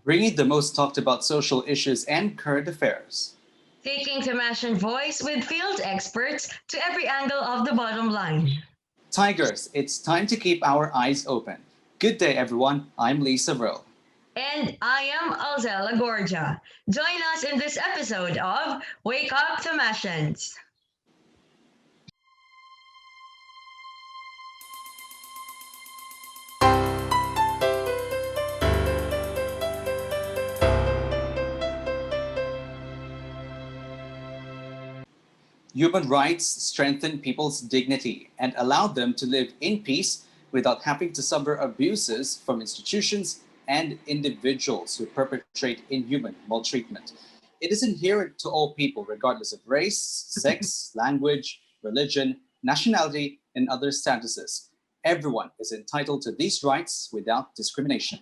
bringing the most talked about social issues and current affairs. Taking Thomasian voice with field experts to every angle of the bottom line. Tigers, it's time to keep our eyes open. Good day, everyone. I'm Lisa Rowe. And I am Alzella Gorgia. Join us in this episode of Wake Up Thomasians. Human rights strengthen people's dignity and allow them to live in peace without having to suffer abuses from institutions and individuals who perpetrate inhuman maltreatment. It is inherent to all people, regardless of race, sex, language, religion, nationality, and other statuses. Everyone is entitled to these rights without discrimination.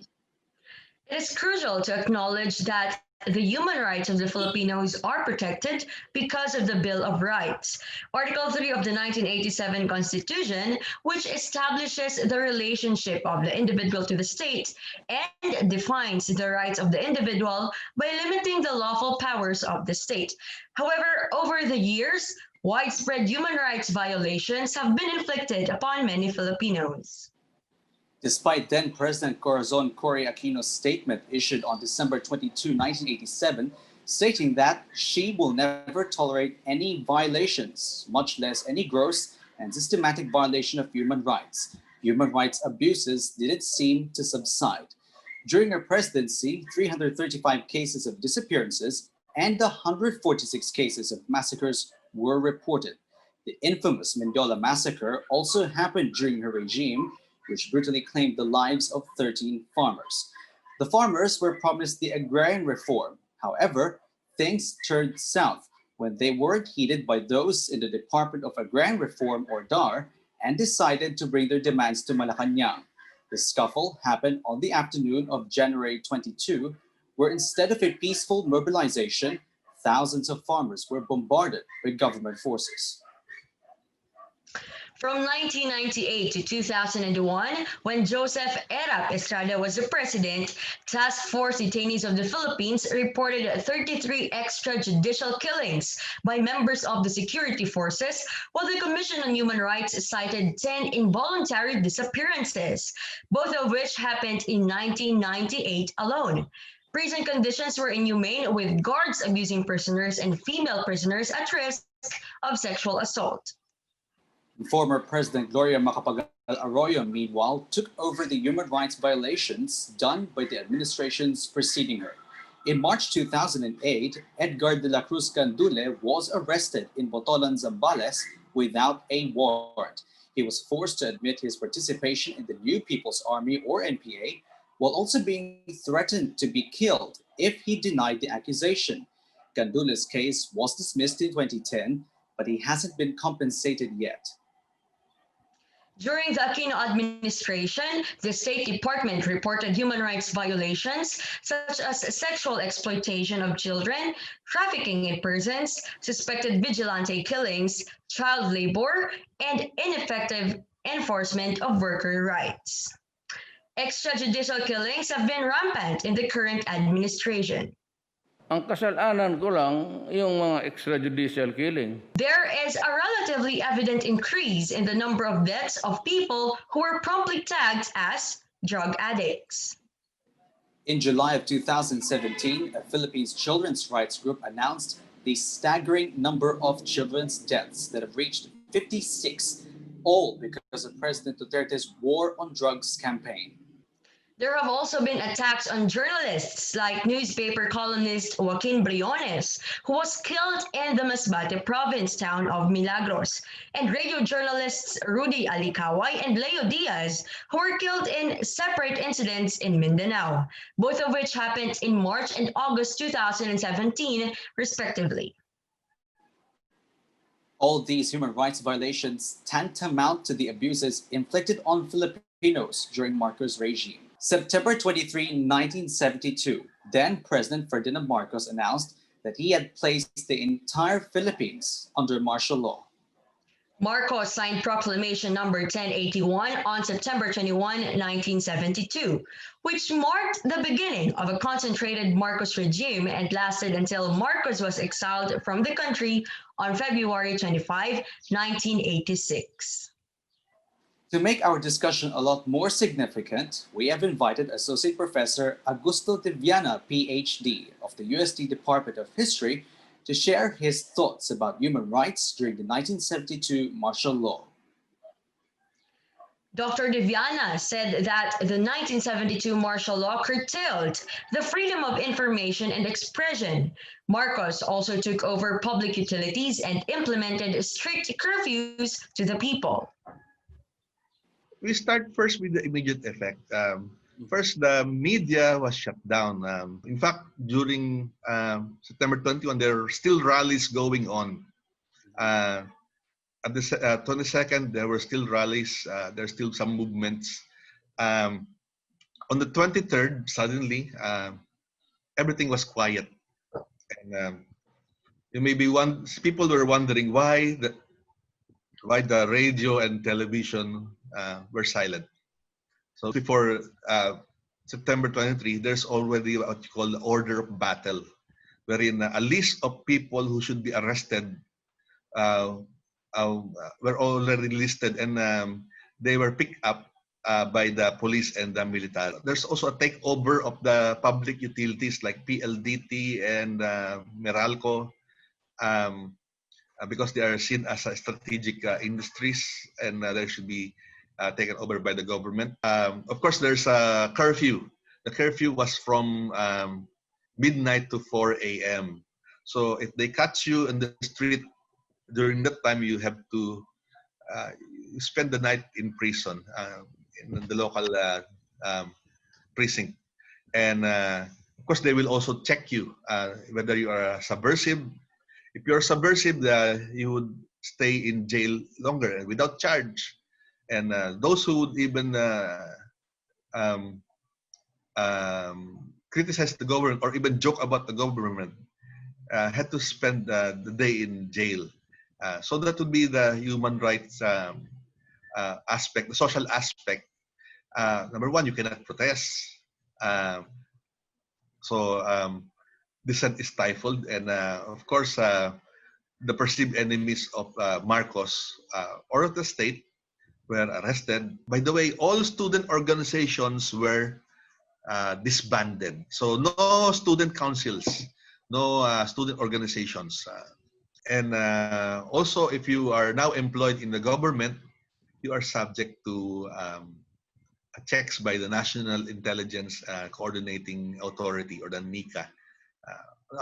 It is crucial to acknowledge that the human rights of the Filipinos are protected because of the Bill of Rights. Article 3 of the 1987 Constitution, which establishes the relationship of the individual to the state and defines the rights of the individual by limiting the lawful powers of the state. However, over the years, widespread human rights violations have been inflicted upon many Filipinos. Despite then President Corazon Cory Aquino's statement issued on December 22, 1987, stating that she will never tolerate any violations, much less any gross and systematic violation of human rights abuses didn't seem to subside. During her presidency, 335 cases of disappearances and 146 cases of massacres were reported. The infamous Mendiola massacre also happened during her regime, which brutally claimed the lives of 13 farmers. The farmers were promised the agrarian reform. However, things turned south when they weren't heeded by those in the Department of Agrarian Reform or DAR and decided to bring their demands to Malacanang. The scuffle happened on the afternoon of January 22, where instead of a peaceful mobilization, thousands of farmers were bombarded by government forces. From 1998 to 2001, when Joseph Erap Estrada was the president, Task Force detainees of the Philippines reported 33 extrajudicial killings by members of the security forces, while the Commission on Human Rights cited 10 involuntary disappearances, both of which happened in 1998 alone. Prison conditions were inhumane, with guards abusing prisoners and female prisoners at risk of sexual assault. Former President Gloria Macapagal Arroyo, meanwhile, took over the human rights violations done by the administrations preceding her. In March 2008, Edgar Dela Cruz was arrested in Botolan, Zambales without a warrant. He was forced to admit his participation in the New People's Army or NPA, while also being threatened to be killed if he denied the accusation. Gandule's case was dismissed in 2010, but he hasn't been compensated yet. During the Aquino administration, the State Department reported human rights violations such as sexual exploitation of children, trafficking in persons, suspected vigilante killings, child labor, and ineffective enforcement of worker rights. Extrajudicial killings have been rampant in the current administration. Ang kasalanan ko lang yung mga extrajudicial killing. There is a relatively evident increase in the number of deaths of people who were promptly tagged as drug addicts. In July of 2017, a Philippines children's rights group announced the staggering number of children's deaths that have reached 56, all because of President Duterte's War on Drugs campaign. There have also been attacks on journalists like newspaper columnist Joaquin Briones, who was killed in the Masbate province town of Milagros, and radio journalists Rudy Alicaway and Leo Diaz, who were killed in separate incidents in Mindanao, both of which happened in March and August 2017, respectively. All these human rights violations tantamount to the abuses inflicted on Filipinos during Marcos' regime. September 23, 1972, then President Ferdinand Marcos announced that he had placed the entire Philippines under martial law. Marcos signed Proclamation number 1081 on September 21, 1972, which marked the beginning of a concentrated Marcos regime and lasted until Marcos was exiled from the country on February 25, 1986. To make our discussion a lot more significant, we have invited Associate Professor Augusto de Viana, PhD, of the UST Department of History, to share his thoughts about human rights during the 1972 martial law. Dr. De Viana said that the 1972 martial law curtailed the freedom of information and expression. Marcos also took over public utilities and implemented strict curfews to the people. We start first with the immediate effect. First, the media was shut down. In fact, during September 21, there were still rallies going on. At the 22nd, there were still rallies. There's still some movements. On the 23rd, suddenly, everything was quiet. And people were wondering why the radio and television were silent. So before September 23, there's already what you call the order of battle, wherein a list of people who should be arrested were already listed, and they were picked up by the police and the military. There's also a takeover of the public utilities like PLDT and Meralco, because they are seen as strategic industries, and they should be taken over by the government. Of course, there's a curfew. The curfew was from midnight to 4 a.m. So if they catch you in the street during that time, you have to spend the night in prison, in the local precinct. And of course, they will also check you whether you are subversive. If you're subversive, you would stay in jail longer without charge. And those who would even criticize the government or even joke about the government had to spend the day in jail. So that would be the human rights aspect, the social aspect. Number one, you cannot protest. So dissent is stifled. And of course, the perceived enemies of Marcos or of the state were arrested. By the way, all student organizations were disbanded. So no student councils, no student organizations. And also, if you are now employed in the government, you are subject to checks by the National Intelligence Coordinating Authority, or the NICA.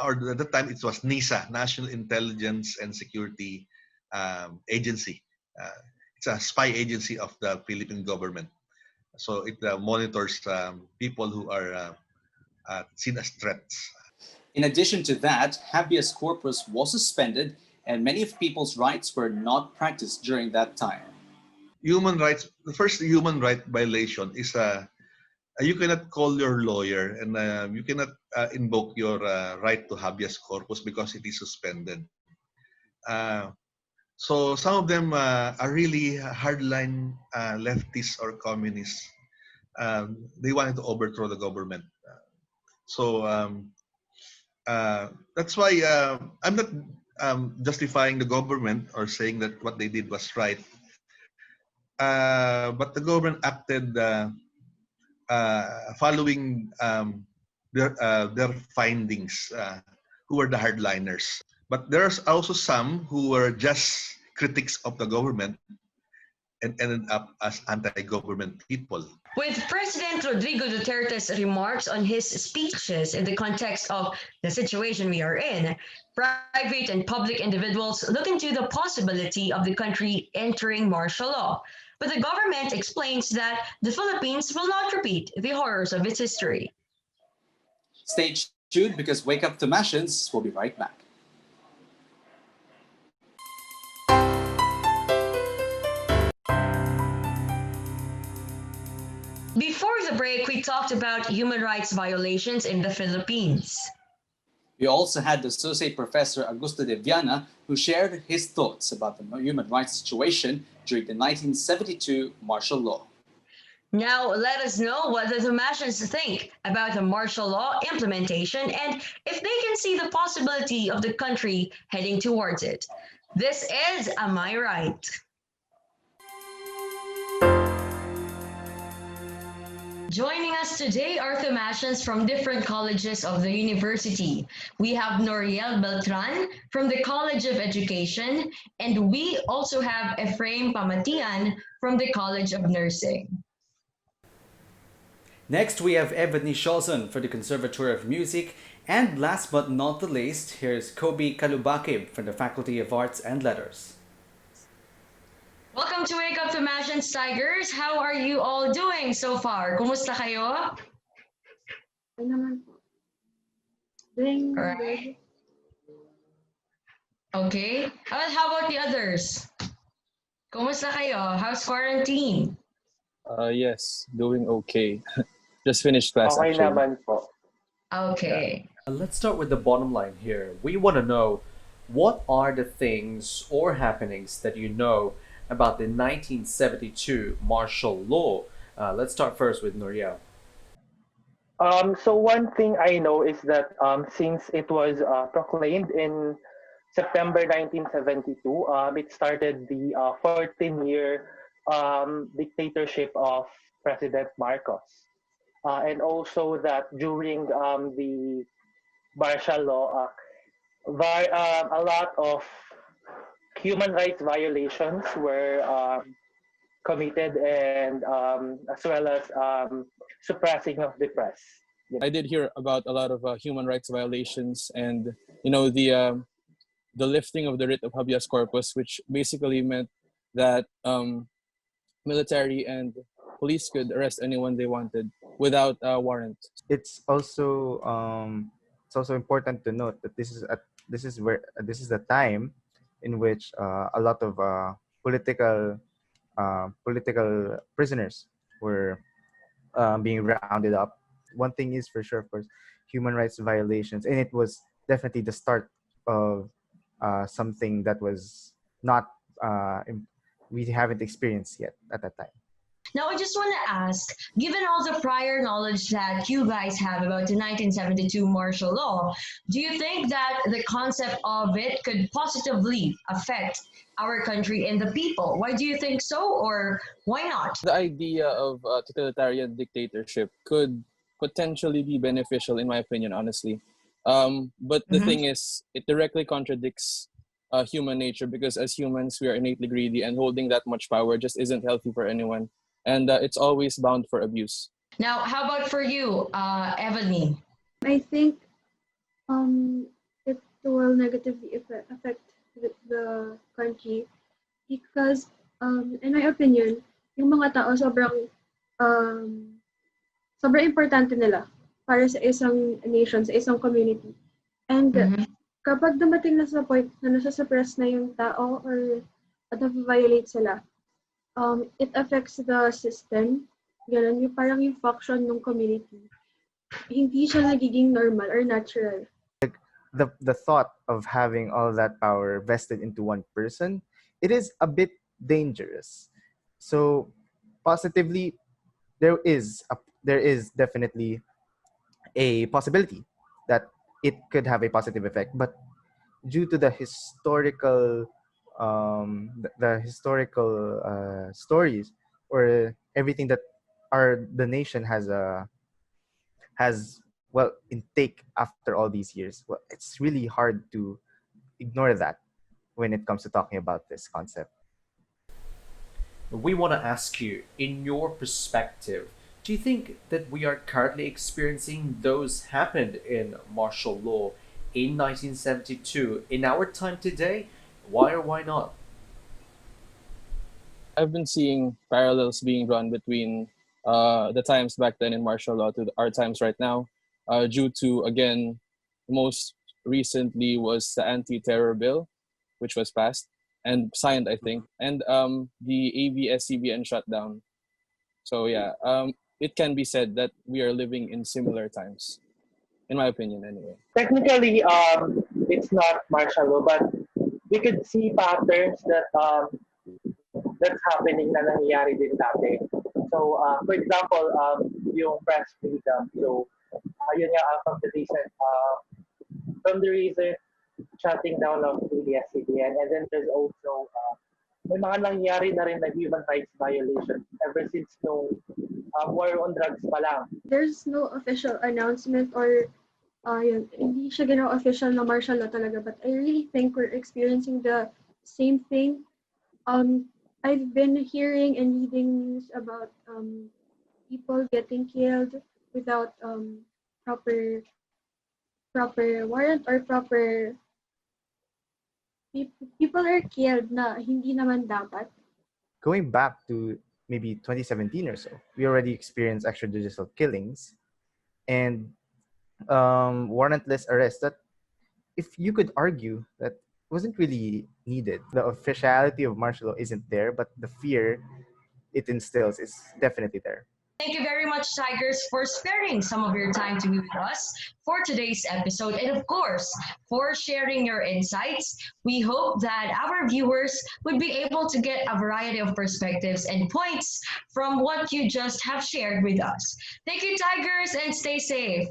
Or at the time, it was NISA, National Intelligence and Security Agency. It's a spy agency of the Philippine government. So it monitors people who are seen as threats. In addition to that, habeas corpus was suspended and many of people's rights were not practiced during that time. Human rights, the first human right violation is you cannot call your lawyer, and you cannot invoke your right to habeas corpus because it is suspended. So some of them are really hardline leftists or communists. They wanted to overthrow the government. So that's why I'm not justifying the government or saying that what they did was right. But the government acted following their findings, who were the hardliners. But there's also some who were just critics of the government and ended up as anti-government people. With President Rodrigo Duterte's remarks on his speeches in the context of the situation we are in, private and public individuals look into the possibility of the country entering martial law. But the government explains that the Philippines will not repeat the horrors of its history. Stay tuned because Wake Up Thomasians will be right back. Before the break, we talked about human rights violations in the Philippines. We also had the Associate Professor Augusto de Viana, who shared his thoughts about the human rights situation during the 1972 martial law. Now, let us know what the Thomasians think about the martial law implementation and if they can see the possibility of the country heading towards it. This is Am I Right? Joining us today are Thomasians from different colleges of the university. We have Noriel Beltran from the College of Education, and we also have Ephraim Pamatian from the College of Nursing. Next, we have Ebony Scholzen for the Conservatory of Music. And last but not the least, here's Kobe Kalubakib from the Faculty of Arts and Letters. Welcome to Wake Up Thomasians, Tigers. How are you all doing so far? Kumusta kayo? Ay naman po. Doing Alright. good. Okay. How about the others? Kumusta kayo? How's quarantine? Yes, doing okay. Just finished class Okay actually. naman po. Okay. Let's start with the bottom line here. We want to know, what are the things or happenings that you know about the 1972 martial law? Let's start first with Noriel. So one thing I know is that since it was proclaimed in September 1972, it started the 14-year dictatorship of President Marcos. And also that during the martial law, a lot of human rights violations were committed, and as well as suppressing of the press. I did hear about a lot of human rights violations, and the lifting of the writ of habeas corpus, which basically meant that military and police could arrest anyone they wanted without a warrant. It's also important to note that this is the time in which a lot of political prisoners were being rounded up. One thing is for sure, of course, human rights violations, and it was definitely the start of something that was not we haven't experienced yet at that time. Now, I just want to ask, given all the prior knowledge that you guys have about the 1972 martial law, do you think that the concept of it could positively affect our country and the people? Why do you think so, or why not? The idea of totalitarian dictatorship could potentially be beneficial, in my opinion, honestly. But the thing is, it directly contradicts human nature, because as humans, we are innately greedy, and holding that much power just isn't healthy for anyone. And it's always bound for abuse. Now, how about for you, Ebony? I think it will negatively affect the country because in my opinion, yung mga tao sobrang importante nila para sa isang nation, sa isang community. And kapag dumating na sa point na nasa-suppress na yung tao or na-violate sila, it affects the system. Ganun, yung parang yung function ng community. Hindi siya nagiging normal or natural. The thought of having all that power vested into one person, it is a bit dangerous. So positively, there is definitely a possibility that it could have a positive effect, but due to the historical stories or everything that the nation has intake after all these years, well, it's really hard to ignore that when it comes to talking about this concept. We want to ask you, in your perspective, do you think that we are currently experiencing those happened in martial law in 1972 in our time today? Why or why not? I've been seeing parallels being drawn between the times back then in martial law to our times right now, due to, again, most recently was the anti-terror bill, which was passed and signed, I think, and the ABS-CBN shutdown. So yeah, it can be said that we are living in similar times. in my opinion anyway. Technically, it's not martial law, but we could see patterns that's happening na nangyayari din dati. So, for example, yung press freedom. So, yun nga from the recent shutting down of ABS-CBN, and then there's also may mga nangyari na rin na human rights violations ever since nung war on drugs pa lang. There's no official announcement or yun, hindi siya ginawa official na martial law talaga, but I really think we're experiencing the same thing. I've been hearing and reading news about people getting killed without proper warrant or proper people are killed na hindi naman dapat. Going back to maybe 2017 or so, we already experienced extrajudicial killings and warrantless arrests that, if you could argue, that wasn't really needed. The officiality of martial law isn't there, but the fear it instills is definitely there. Thank you very much, Tigers, for sparing some of your time to be with us for today's episode, and of course, for sharing your insights. We hope that our viewers would be able to get a variety of perspectives and points from what you just have shared with us. Thank you, Tigers, and stay safe.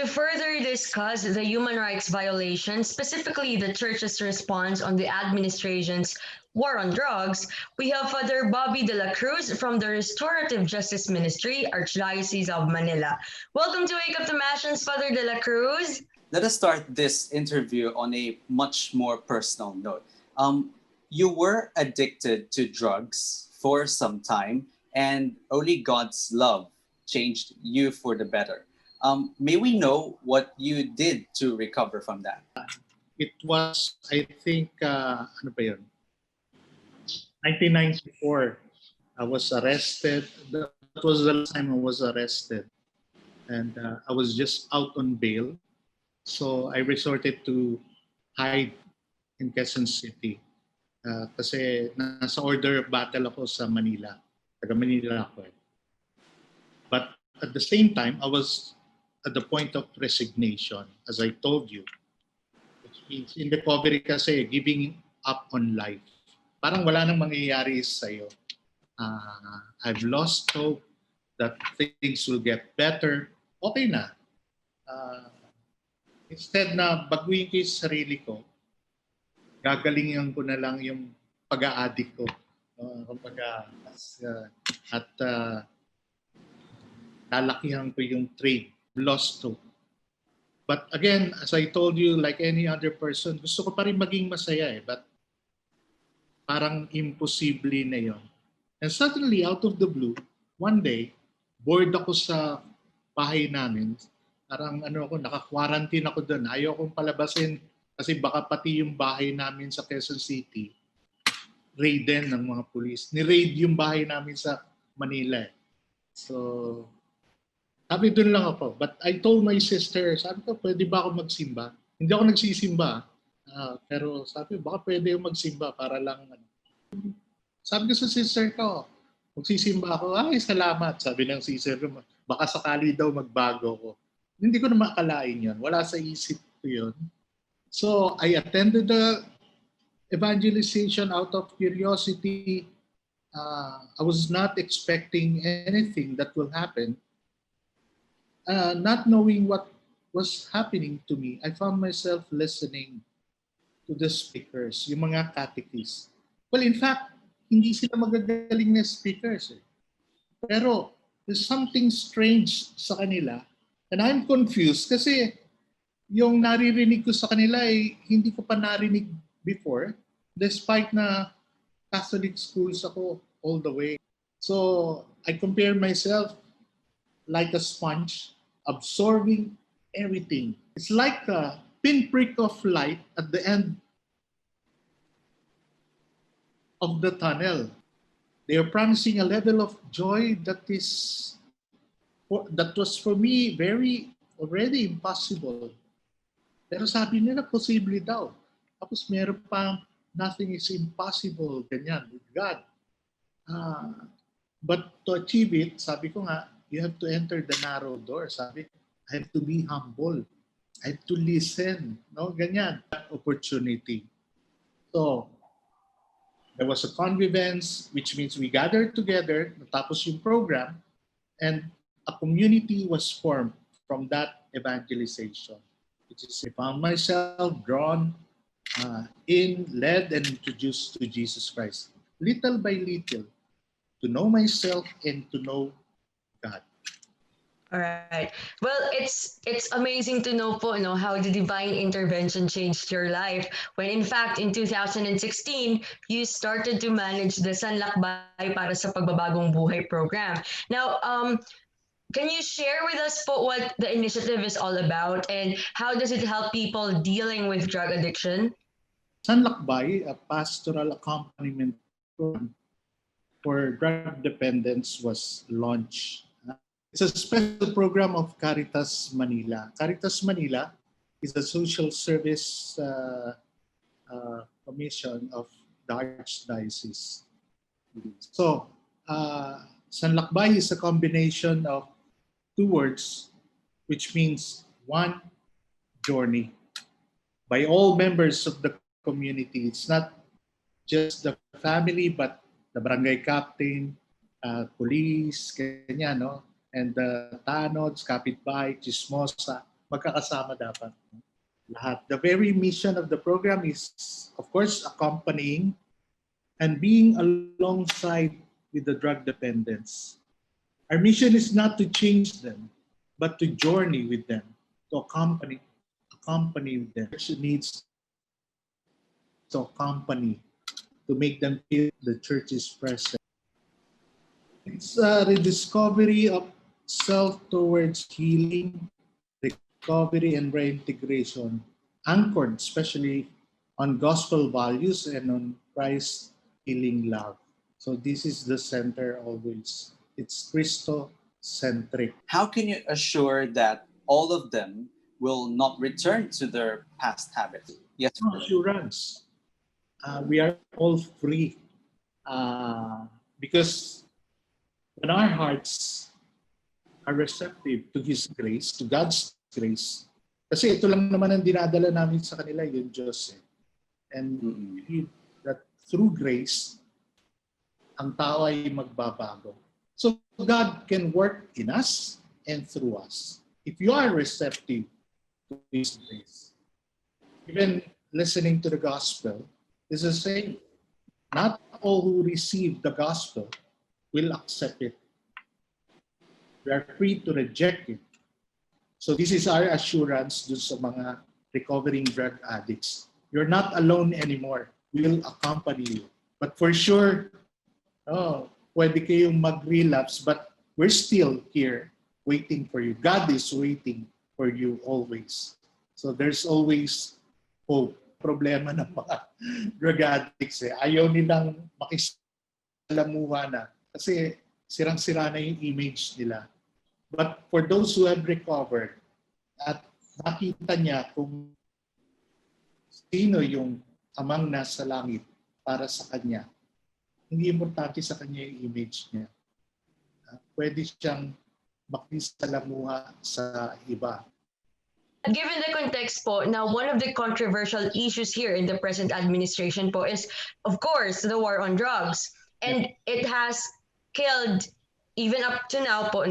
To further discuss the human rights violations, specifically the church's response on the administration's war on drugs, we have Father Bobby Dela Cruz from the Restorative Justice Ministry, Archdiocese of Manila. Welcome to Wake Up Thomasians, Father Dela Cruz. Let us start this interview on a much more personal note. You were addicted to drugs for some time, and only God's love changed you for the better. May we know what you did to recover from that? It was, I think, ano ba yun? 1994, I was arrested. That was the last time I was arrested. And I was just out on bail. So I resorted to hide in Quezon City. Kasi nasa order of battle ako sa Manila. Taga Manila ako eh. But at the same time, I was at the point of resignation, as I told you. Which means in recovery kasi, giving up on life. Parang wala nang mangyayari sa'yo. I've lost hope that things will get better. Okay na. Instead na baguhin ko yung sarili ko, gagalingan ko na lang yung pag-a-addict ko. At lalakihan ko yung trade. Lost hope. But again, as I told you, like any other person, gusto ko pa rin maging masaya eh. But parang imposible na yon. And suddenly, out of the blue, one day, bored ako sa bahay namin. Parang naka-quarantine ako doon. Ayaw kong palabasin kasi baka pati yung bahay namin sa Quezon City, raiden ng mga pulis. Ni-raid yung bahay namin sa Manila. So, sabi doon lang ako. But I told my sister, sabi ko, pwede ba ako magsimba? Hindi ako nagsisimba. Pero sabi, baka pwede yung magsimba para lang. Sabi ko sa sister ko, magsisimba ako. Ay, salamat. Sabi ng sister ko, baka sakali daw magbago ko. Hindi ko na makalain yun. Wala sa isip ko yun. So, I attended the evangelization out of curiosity. I was not expecting anything that will happen. Not knowing what was happening to me, I found myself listening to the speakers, yung mga catechists. Well, in fact, hindi sila magagaling na speakers. Eh. Pero there's something strange sa kanila. And I'm confused kasi yung naririnig ko sa kanila ay hindi ko pa narinig before, despite na Catholic schools ako all the way. So I compare myself like a sponge, absorbing everything. It's like a pinprick of light at the end of the tunnel. They are promising a level of joy that was for me very already impossible. Pero sabi nila, posible daw. Tapos meron pang nothing is impossible, ganyan, with God. But to achieve it, sabi ko nga, you have to enter the narrow door. Sabi, I have to be humble. I have to listen. No, ganyan. That opportunity. So, there was a convivence, which means we gathered together, natapos yung program, and a community was formed from that evangelization. Which is, I found myself drawn in, led, and introduced to Jesus Christ. Little by little, to know myself and to know God. All right. Well, it's amazing to know po, how the divine intervention changed your life when in fact in 2016 you started to manage the Sanlakbay para sa Pagbabagong Buhay program. Now, can you share with us po what the initiative is all about and how does it help people dealing with drug addiction? Sanlakbay, a pastoral accompaniment program for drug dependence, was launched. It's a special program of Caritas Manila. Caritas Manila is a social service commission of the Archdiocese. So, Sanlakbay is a combination of two words, which means one, journey. By all members of the community. It's not just the family, but the barangay captain, police, kanya, no? And the tanods, kapitbahay, chismosa, magkakasama dapat. Lahat. The very mission of the program is, of course, accompanying and being alongside with the drug dependents. Our mission is not to change them, but to journey with them, to accompany with them. Church needs to accompany, to make them feel the church is present. It's a rediscovery of self towards healing, recovery, and reintegration, anchored especially on gospel values and on Christ's healing love. So this is the center always. It's Christo-centric. How can you assure that all of them will not return to their past habits? Yes. No assurance. We are all free because when our hearts are receptive to His grace, to God's grace, kasi ito lang naman ang dinadala namin sa kanila, yung Diyos. And we believe that through grace, ang tao ay magbabago. So God can work in us and through us. If you are receptive to His grace, even listening to the gospel is the same. Not all who receive the gospel will accept it. We are free to reject it. So this is our assurance dun sa mga recovering drug addicts. You're not alone anymore. We will accompany you. But for sure, pwede kayong mag-relapse, but we're still here waiting for you. God is waiting for you always. So there's always hope. Problema ng mga drug addicts. Ayaw nilang makisalamuha na kasi sirang-sira na yung image nila. But for those who have recovered at nakita niya kung sino yung amang nasa langit para sa kanya, hindi importante sa kanya yung image niya. Pwede siyang makisalamuha sa iba. Given the context po, now one of the controversial issues here in the present administration po is, of course, the war on drugs. And it has killed, even up to now po,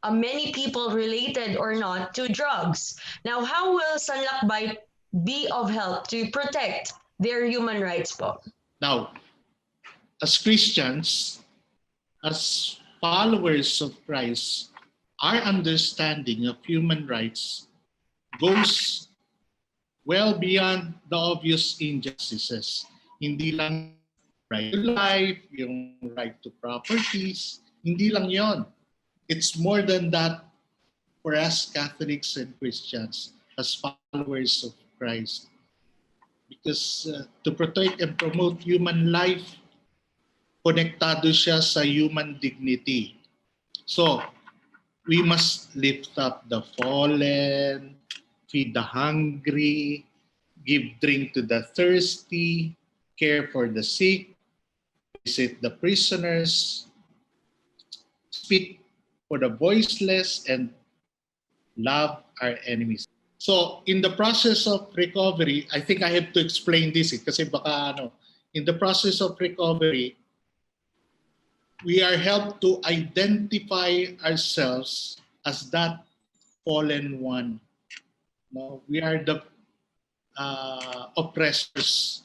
many people related or not to drugs. Now, how will Sanlakbay be of help to protect their human rights po? Now, as Christians, as followers of Christ, our understanding of human rights goes well beyond the obvious injustices. Hindi lang right to life, yung right to properties, hindi lang yon. It's more than that for us Catholics and Christians as followers of Christ. Because to protect and promote human life, konektado siya sa human dignity. So, we must lift up the fallen, feed the hungry, give drink to the thirsty, care for the sick, visit the prisoners, speak for the voiceless, and love our enemies. So in the process of recovery, I think I have to explain this kasi baka in the process of recovery, we are helped to identify ourselves as that fallen one. No, we are the oppressors.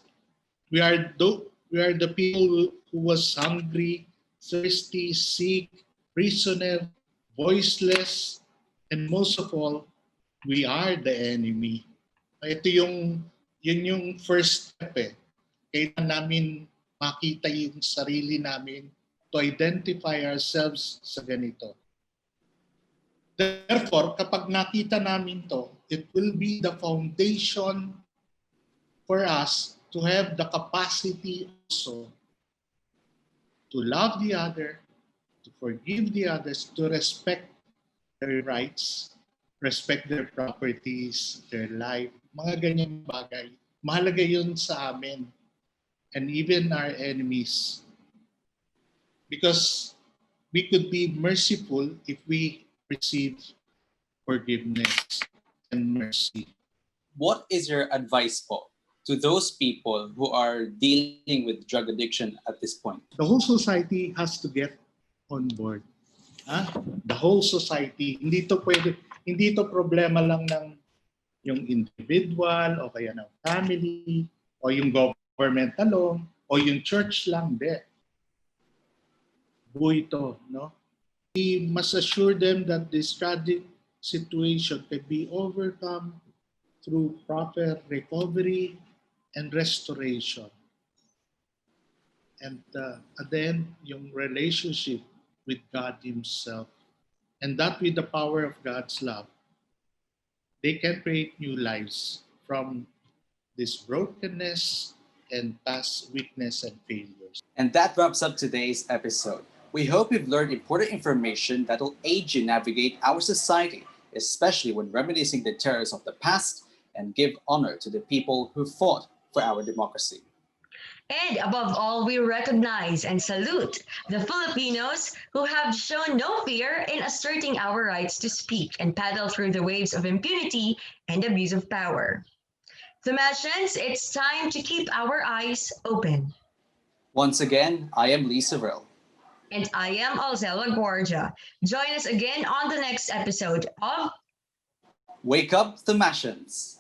We are the people who was hungry, thirsty, sick, prisoner, voiceless, and most of all, we are the enemy. Ito yun yung first step eh. Kailangan namin makita yung sarili namin to identify ourselves sa ganito. Therefore, kapag nakita namin to, it will be the foundation for us to have the capacity also to love the other, to forgive the others, to respect their rights, respect their properties, their life, mga ganyang bagay. Mahalaga yun sa amin and even our enemies. Because we could be merciful if we receive forgiveness and mercy. What is your advice po to those people who are dealing with drug addiction at this point? The whole society has to get on board. The whole society. Hindi to problema lang ng yung individual o kaya ng family o yung government alone o yung church lang. Hindi. Buhay ito, no? We must assure them that this tragic situation can be overcome through proper recovery and restoration. And at the end, yung relationship with God Himself. And that with the power of God's love, they can create new lives from this brokenness and past weakness and failures. And that wraps up today's episode. We hope you've learned important information that will aid you navigate our society, especially when reminiscing the terrors of the past and give honor to the people who fought for our democracy. And above all, we recognize and salute the Filipinos who have shown no fear in asserting our rights to speak and paddle through the waves of impunity and abuse of power. Thomasians, it's time to keep our eyes open. Once again, I am Lisa Rill. And I am Alzella Guardia. Join us again on the next episode of Wake Up Thomasians.